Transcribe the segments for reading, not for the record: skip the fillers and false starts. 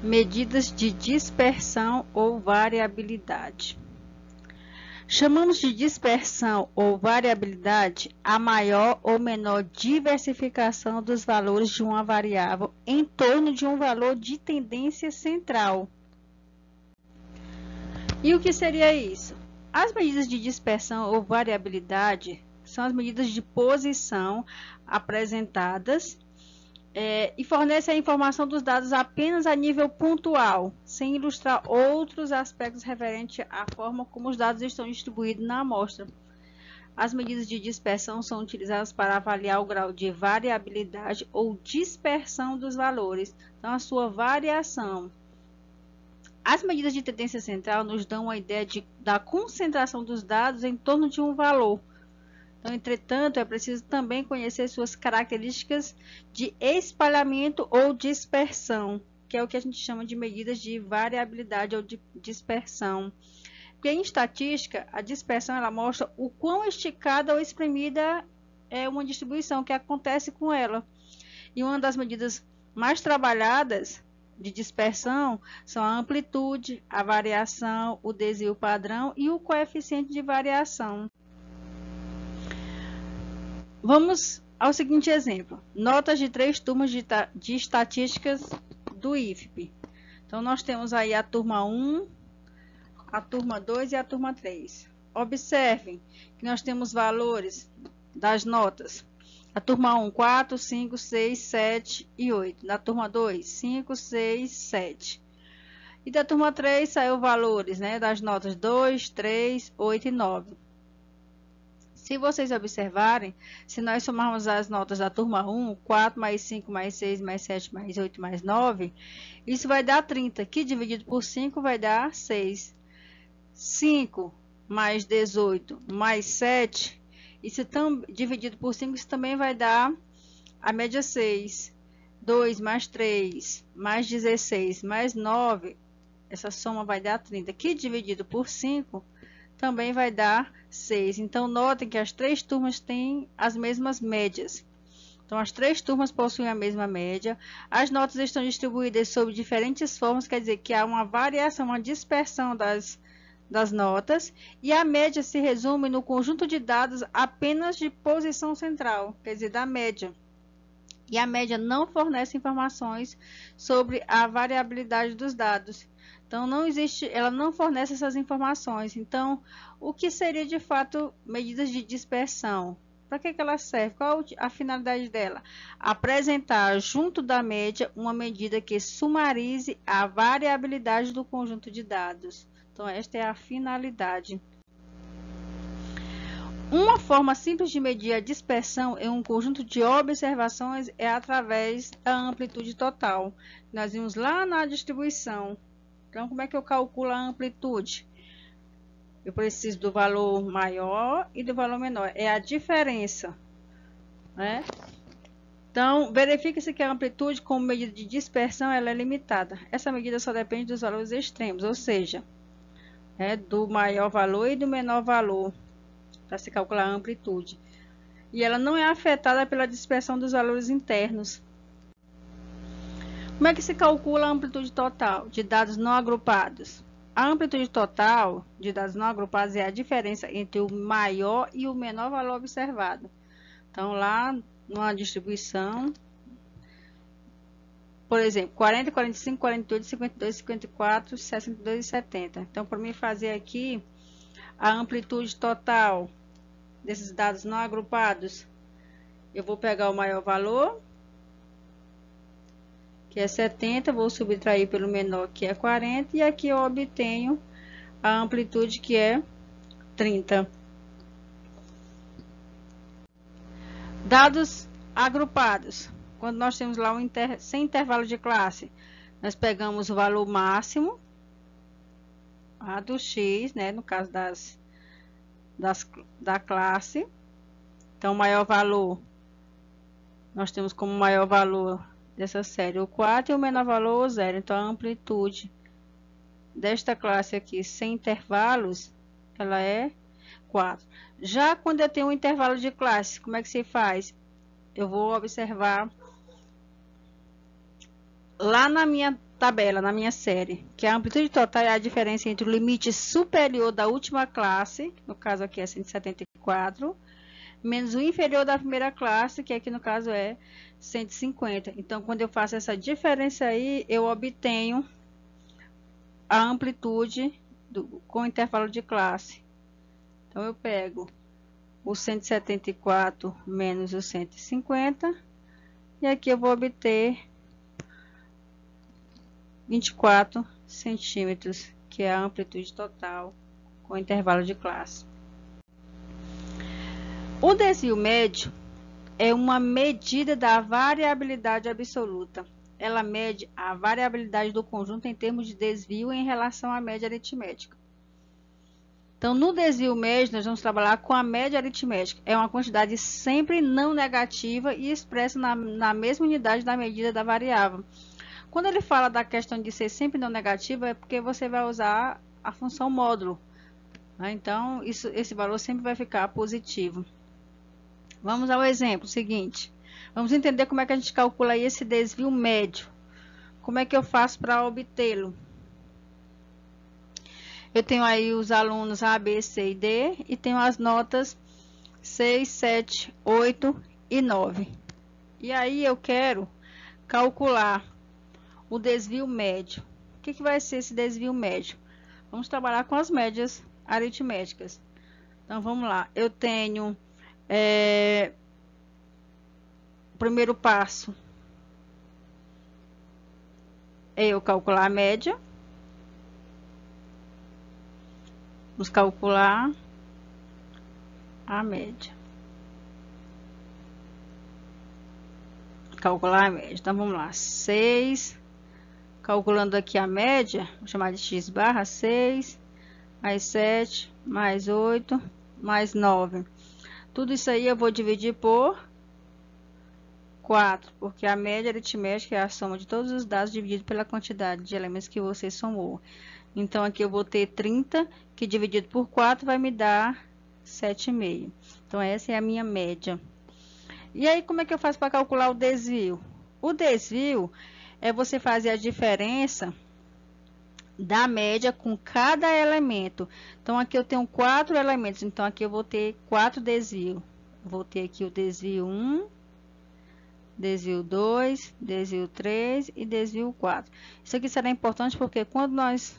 Medidas de dispersão ou variabilidade. Chamamos de dispersão ou variabilidade a maior ou menor diversificação dos valores de uma variável em torno de um valor de tendência central. E o que seria isso? As medidas de dispersão ou variabilidade são as medidas de posição apresentadas e fornece a informação dos dados apenas a nível pontual, sem ilustrar outros aspectos referentes à forma como os dados estão distribuídos na amostra. As medidas de dispersão são utilizadas para avaliar o grau de variabilidade ou dispersão dos valores, então a sua variação. As medidas de tendência central nos dão uma ideia da concentração dos dados em torno de um valor. Então, entretanto, é preciso também conhecer suas características de espalhamento ou dispersão, que é o que a gente chama de medidas de variabilidade ou de dispersão. Porque em estatística, a dispersão ela mostra o quão esticada ou espremida é uma distribuição que acontece com ela. E uma das medidas mais trabalhadas de dispersão são a amplitude, a variação, o desvio padrão e o coeficiente de variação. Vamos ao seguinte exemplo, notas de 3 turmas de estatísticas do IFP. Então, nós temos aí a turma 1, a turma 2 e a turma 3. Observem que nós temos valores das notas. A turma 1, 4, 5, 6, 7 e 8. Na turma 2, 5, 6, 7. E da turma 3 saiu valores, das notas 2, 3, 8 e 9. Se vocês observarem, se nós somarmos as notas da turma 1, 4 mais 5 mais 6 mais 7 mais 8 mais 9, isso vai dar 30, que dividido por 5 vai dar 6. 5 mais 18 mais 7, isso dividido por 5, isso também vai dar a média 6. 2 mais 3 mais 16 mais 9, essa soma vai dar 30, que dividido por 5 também vai dar 6. Então, notem que as 3 turmas têm as mesmas médias. Então, as 3 turmas possuem a mesma média. As notas estão distribuídas sob diferentes formas, quer dizer que há uma variação, uma dispersão das notas. E a média se resume no conjunto de dados apenas de posição central, quer dizer, da média. E a média não fornece informações sobre a variabilidade dos dados. Então, ela não fornece essas informações. Então, o que seria de fato medidas de dispersão? Para que ela serve? Qual a finalidade dela? Apresentar junto da média uma medida que sumarize a variabilidade do conjunto de dados. Então, esta é a finalidade. Uma forma simples de medir a dispersão em um conjunto de observações é através da amplitude total. Nós vimos lá na distribuição. Então, como é que eu calculo a amplitude? Eu preciso do valor maior e do valor menor. É a diferença, né? Então, verifica-se que a amplitude, como medida de dispersão, ela é limitada. Essa medida só depende dos valores extremos, ou seja, do maior valor e do menor valor, para se calcular a amplitude. E ela não é afetada pela dispersão dos valores internos. Como é que se calcula a amplitude total de dados não agrupados? A amplitude total de dados não agrupados é a diferença entre o maior e o menor valor observado. Então, lá numa distribuição, por exemplo, 40, 45, 48, 52, 54, 62 e 70. Então, para mim fazer aqui a amplitude total desses dados não agrupados, eu vou pegar o maior valor, que é 70, vou subtrair pelo menor, que é 40, e aqui eu obtenho a amplitude, que é 30. Dados agrupados. Quando nós temos lá sem intervalo de classe, nós pegamos o valor máximo do x, no caso da classe. Então, o maior valor, nós temos como maior valor dessa série o 4 e o menor valor o 0. Então, a amplitude desta classe aqui, sem intervalos, ela é 4. Já quando eu tenho um intervalo de classe, como é que se faz? Eu vou observar lá na minha tabela, na minha série, que a amplitude total é a diferença entre o limite superior da última classe, no caso aqui é 174, menos o inferior da primeira classe, que aqui no caso é 150. Então, quando eu faço essa diferença aí, eu obtenho a amplitude com o intervalo de classe. Então, eu pego o 174 menos o 150, e aqui eu vou obter 24 centímetros, que é a amplitude total com intervalo de classe. O desvio médio é uma medida da variabilidade absoluta. Ela mede a variabilidade do conjunto em termos de desvio em relação à média aritmética. Então, no desvio médio, nós vamos trabalhar com a média aritmética. É uma quantidade sempre não negativa e expressa na mesma unidade da medida da variável. Quando ele fala da questão de ser sempre não negativa, é porque você vai usar a função módulo, né? Então, esse valor sempre vai ficar positivo. Vamos ao exemplo seguinte. Vamos entender como é que a gente calcula aí esse desvio médio. Como é que eu faço para obtê-lo? Eu tenho aí os alunos A, B, C e D e tenho as notas 6, 7, 8 e 9. E aí eu quero calcular o desvio médio. O que vai ser esse desvio médio? Vamos trabalhar com as médias aritméticas. Então, vamos lá. Eu tenho o primeiro passo é eu calcular a média. Vamos calcular a média. Calcular a média. Então, vamos lá. 6, calculando aqui a média, vou chamar de x barra 6, mais 7, mais 8, mais 9. Tudo isso aí eu vou dividir por 4, porque a média aritmética é a soma de todos os dados dividido pela quantidade de elementos que você somou. Então, aqui eu vou ter 30, que dividido por 4 vai me dar 7,5. Então, essa é a minha média. E aí, como é que eu faço para calcular o desvio? O desvio é você fazer a diferença da média com cada elemento. Então, aqui eu tenho 4 elementos. Então, aqui eu vou ter 4 desvios. Vou ter aqui o desvio 1, desvio 2, desvio 3 e desvio 4. Isso aqui será importante porque quando nós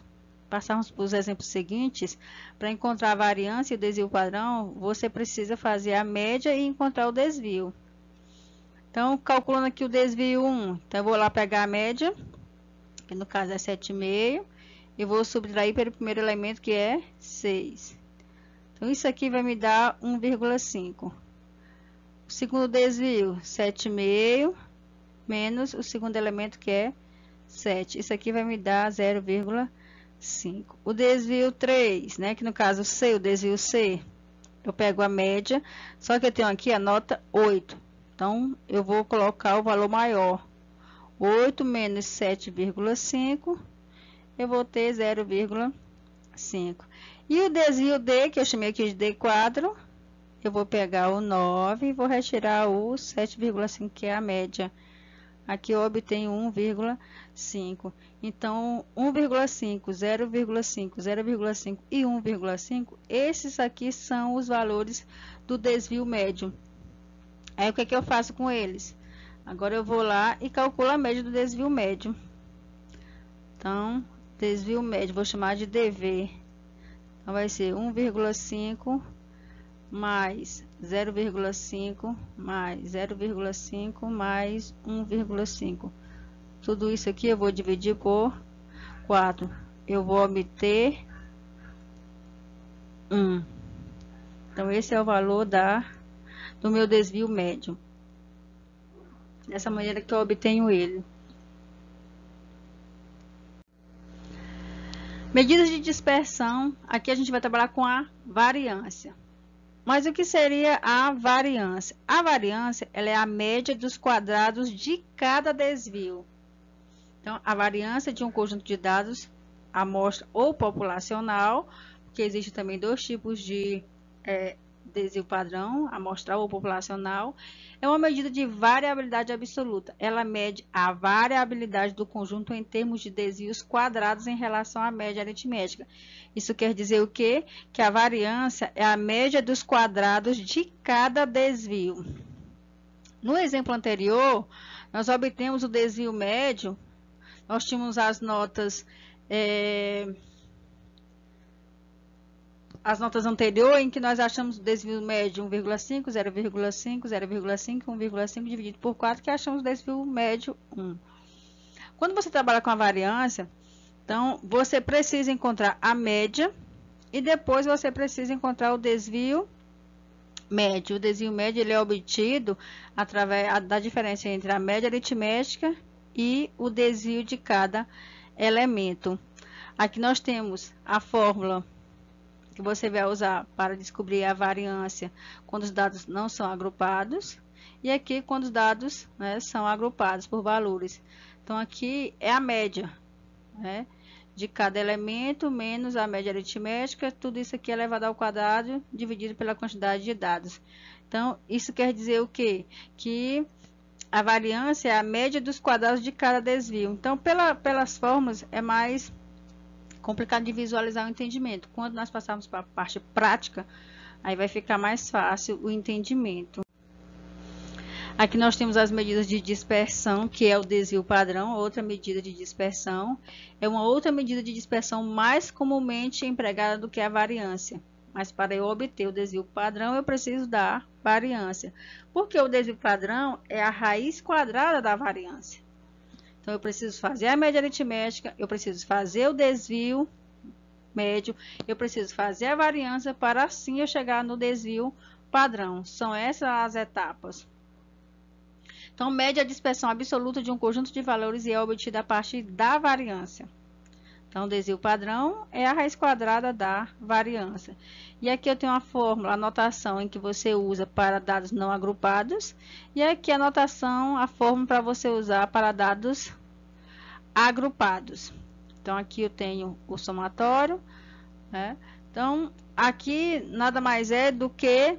passarmos para os exemplos seguintes, para encontrar a variância e o desvio padrão, você precisa fazer a média e encontrar o desvio. Então, calculando aqui o desvio 1, então eu vou lá pegar a média, que no caso é 7,5, e vou subtrair pelo primeiro elemento, que é 6. Então, isso aqui vai me dar 1,5. O segundo desvio, 7,5, menos o segundo elemento, que é 7. Isso aqui vai me dar 0,5. O desvio 3, né, que no caso C, o desvio C, eu pego a média, só que eu tenho aqui a nota 8. Então, eu vou colocar o valor maior. 8 menos 7,5, eu vou ter 0,5. E o desvio D, que eu chamei aqui de D quadro, eu vou pegar o 9 e vou retirar o 7,5, que é a média. Aqui eu obtenho 1,5. Então, 1,5, 0,5, 0,5 e 1,5, esses aqui são os valores do desvio médio. Aí, o que é que eu faço com eles? Agora, eu vou lá e calculo a média do desvio médio. Então, desvio médio, vou chamar de DV. Então, vai ser 1,5 mais 0,5 mais 0,5 mais 1,5. Tudo isso aqui eu vou dividir por 4. Eu vou obter 1. Então, esse é o valor do meu desvio médio. Dessa maneira que eu obtenho ele. Medidas de dispersão. Aqui a gente vai trabalhar com a variância. Mas o que seria a variância? A variância, ela é a média dos quadrados de cada desvio. Então, a variância de um conjunto de dados, amostra ou populacional, porque existem também dois tipos de desvio padrão, amostral ou populacional, é uma medida de variabilidade absoluta. Ela mede a variabilidade do conjunto em termos de desvios quadrados em relação à média aritmética. Isso quer dizer o quê? Que a variância é a média dos quadrados de cada desvio. No exemplo anterior, nós obtemos o desvio médio, nós tínhamos as notas anteriores, em que nós achamos o desvio médio 1,5, 0,5, 0,5, 1,5 dividido por 4, que achamos o desvio médio 1. Quando você trabalha com a variância, então, você precisa encontrar a média e depois você precisa encontrar o desvio médio. O desvio médio ele é obtido através da diferença entre a média aritmética e o desvio de cada elemento. Aqui nós temos a fórmula que você vai usar para descobrir a variância quando os dados não são agrupados e aqui quando os dados, né, são agrupados por valores. Então aqui é a média, né, de cada elemento menos a média aritmética, tudo isso aqui é elevado ao quadrado dividido pela quantidade de dados. Então isso quer dizer o quê? Que a variância é a média dos quadrados de cada desvio. Então pelas fórmulas é mais complicado de visualizar o entendimento. Quando nós passarmos para a parte prática, aí vai ficar mais fácil o entendimento. Aqui nós temos as medidas de dispersão, que é o desvio padrão, outra medida de dispersão. É uma outra medida de dispersão mais comumente empregada do que a variância. Mas para eu obter o desvio padrão, eu preciso da variância. Porque o desvio padrão é a raiz quadrada da variância. Então, eu preciso fazer a média aritmética, eu preciso fazer o desvio médio, eu preciso fazer a variância para assim eu chegar no desvio padrão. São essas as etapas. Então, mede a dispersão absoluta de um conjunto de valores e é obtida a partir da variância. Então, o desvio padrão é a raiz quadrada da variância. E aqui eu tenho a fórmula, a notação em que você usa para dados não agrupados. E aqui a notação, a fórmula para você usar para dados agrupados. Então, aqui eu tenho o somatório, né? Então, aqui nada mais é do que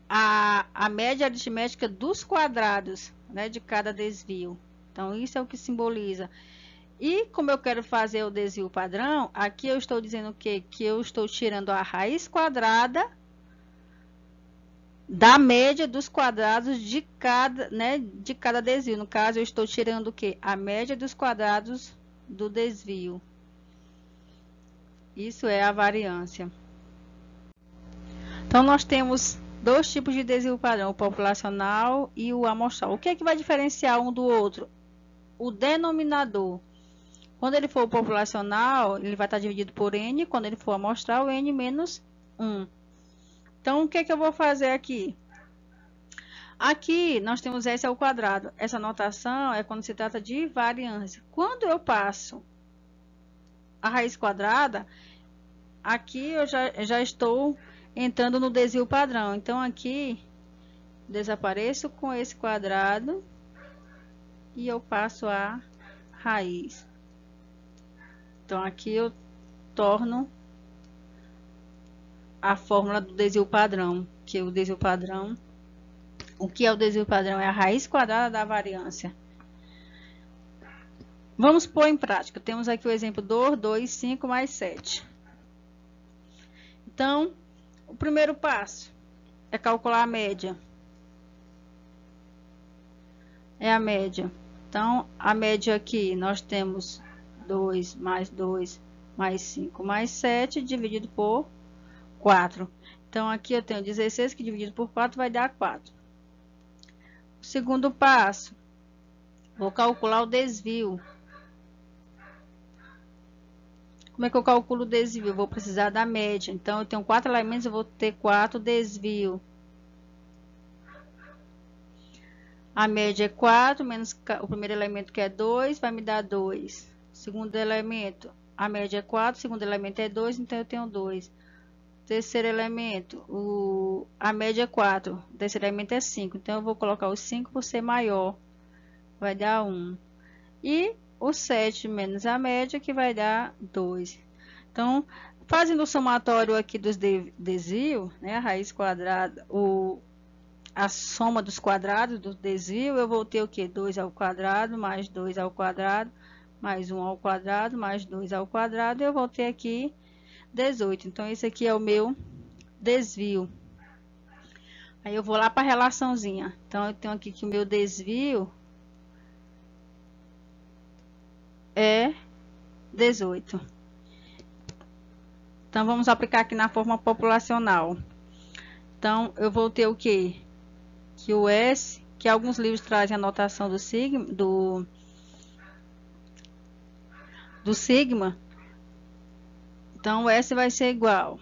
a média aritmética dos quadrados, né, de cada desvio. Então, isso é o que simboliza. E como eu quero fazer o desvio padrão, aqui eu estou dizendo o quê? Que eu estou tirando a raiz quadrada da média dos quadrados de cada, né, de cada desvio. No caso, eu estou tirando o quê? A média dos quadrados do desvio. Isso é a variância. Então, nós temos dois tipos de desvio padrão, o populacional e o amostral. O que é que vai diferenciar um do outro? O denominador. Quando ele for populacional, ele vai estar dividido por n. Quando ele for amostral, n menos 1. Então, o que é que eu vou fazer aqui? Aqui, nós temos S ao quadrado. Essa notação é quando se trata de variância. Quando eu passo a raiz quadrada, aqui eu já estou entrando no desvio padrão. Então, aqui, desapareço com esse quadrado e eu passo a raiz. Então, aqui eu torno a fórmula do desvio padrão, que o desvio padrão, o que é o desvio padrão? É a raiz quadrada da variância. Vamos pôr em prática. Temos aqui o exemplo 2, 2, 5 mais 7. Então, o primeiro passo é calcular a média. É a média. Então, a média aqui, nós temos 2 mais 5 mais 7 dividido por 4. Então, aqui eu tenho 16 que dividido por 4 vai dar 4. O segundo passo, vou calcular o desvio. Como é que eu calculo o desvio? Eu vou precisar da média. Então, eu tenho 4 elementos, eu vou ter 4 desvio. A média é 4, menos o primeiro elemento que é 2, vai me dar 2. Segundo elemento, a média é 4, o segundo elemento é 2, então eu tenho 2. Terceiro elemento, a média é 4, o terceiro elemento é 5, então eu vou colocar o 5 por ser maior, vai dar 1. E o 7 menos a média, que vai dar 2. Então, Fazendo o somatório aqui dos desvios, né, a raiz quadrada, a soma dos quadrados do desvio, eu vou ter o que? 2 ao quadrado, mais 2 ao quadrado, mais 1 ao quadrado, mais 2 ao quadrado, eu vou ter aqui 18. Então, esse aqui é o meu desvio. Aí, eu vou lá para a relaçãozinha. Então, eu tenho aqui que o meu desvio é 18. Então, vamos aplicar aqui na forma populacional. Então, eu vou ter o quê? Que o S, que alguns livros trazem a notação do sigma, do sigma. Então, o S vai ser igual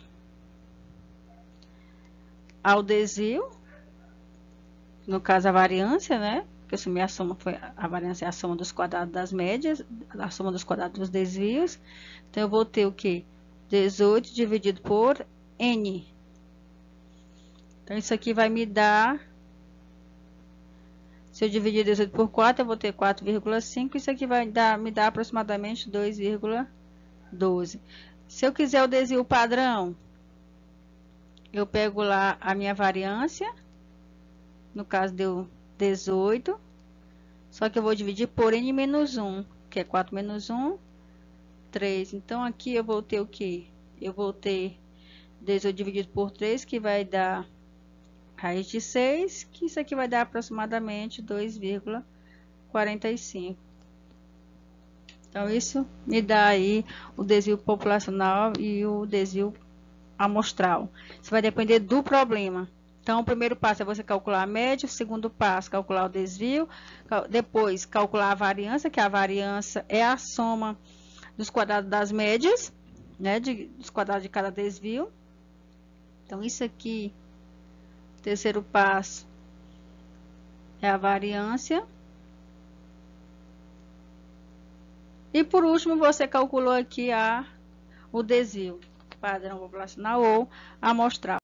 ao desvio, no caso a variância, né? Porque se minha soma foi, a variância é a soma dos quadrados das médias, a soma dos quadrados dos desvios. Então, eu vou ter o quê? 18 dividido por N. Então, isso aqui vai me dar, se eu dividir 18 por 4, eu vou ter 4,5. Isso aqui vai me dar aproximadamente 2,12. Se eu quiser o desvio padrão, eu pego lá a minha variância, no caso deu 18, só que eu vou dividir por N menos 1, que é 4 menos 1, 3. Então, aqui eu vou ter o quê? Eu vou ter 18 dividido por 3, que vai dar raiz de 6, que isso aqui vai dar aproximadamente 2,45. Então, isso me dá aí o desvio populacional e o desvio amostral. Isso vai depender do problema. Então, o primeiro passo é você calcular a média, o segundo passo, calcular o desvio, depois calcular a variância, que a variância é a soma dos quadrados das médias, né, dos quadrados de cada desvio. Então, isso aqui, o terceiro passo é a variância. E por último, você calculou aqui o desvio padrão populacional ou amostral.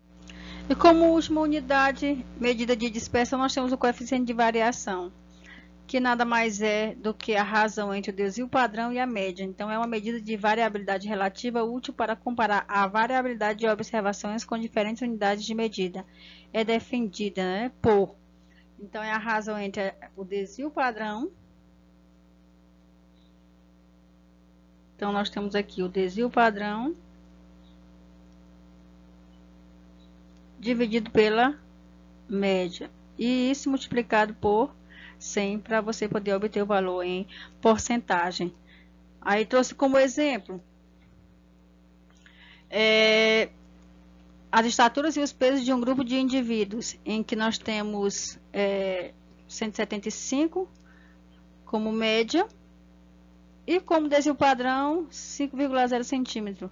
E como última unidade, medida de dispersão, nós temos o coeficiente de variação, que nada mais é do que a razão entre o desvio padrão e a média. Então, é uma medida de variabilidade relativa útil para comparar a variabilidade de observações com diferentes unidades de medida. É defendida, né, por. Então, é a razão entre o desvio padrão. Então, nós temos aqui o desvio padrão dividido pela média. E isso multiplicado por 100 para você poder obter o valor em porcentagem. Aí, trouxe como exemplo as estaturas e os pesos de um grupo de indivíduos, em que nós temos 175 como média. E como desvio padrão, 5,0 centímetro.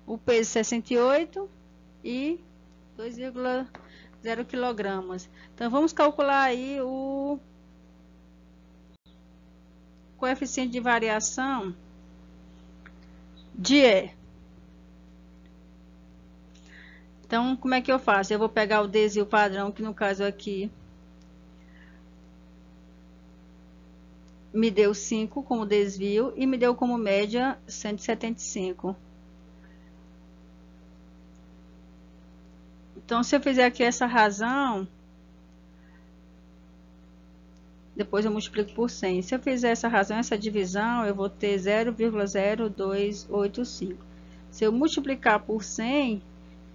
O peso 68 e 2,0 quilogramas. Então, vamos calcular aí o coeficiente de variação de E. Então, como é que eu faço? Eu vou pegar o desvio padrão, que no caso aqui me deu 5 como desvio e me deu como média 175. Então, se eu fizer aqui essa razão, depois eu multiplico por 100. Se eu fizer essa razão, essa divisão, eu vou ter 0,0285. Se eu multiplicar por 100,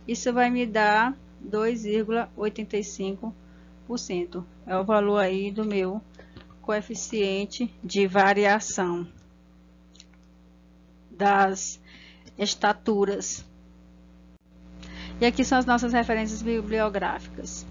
isso vai me dar 2,85%. É o valor aí do meu coeficiente de variação das estaturas. E aqui são as nossas referências bibliográficas.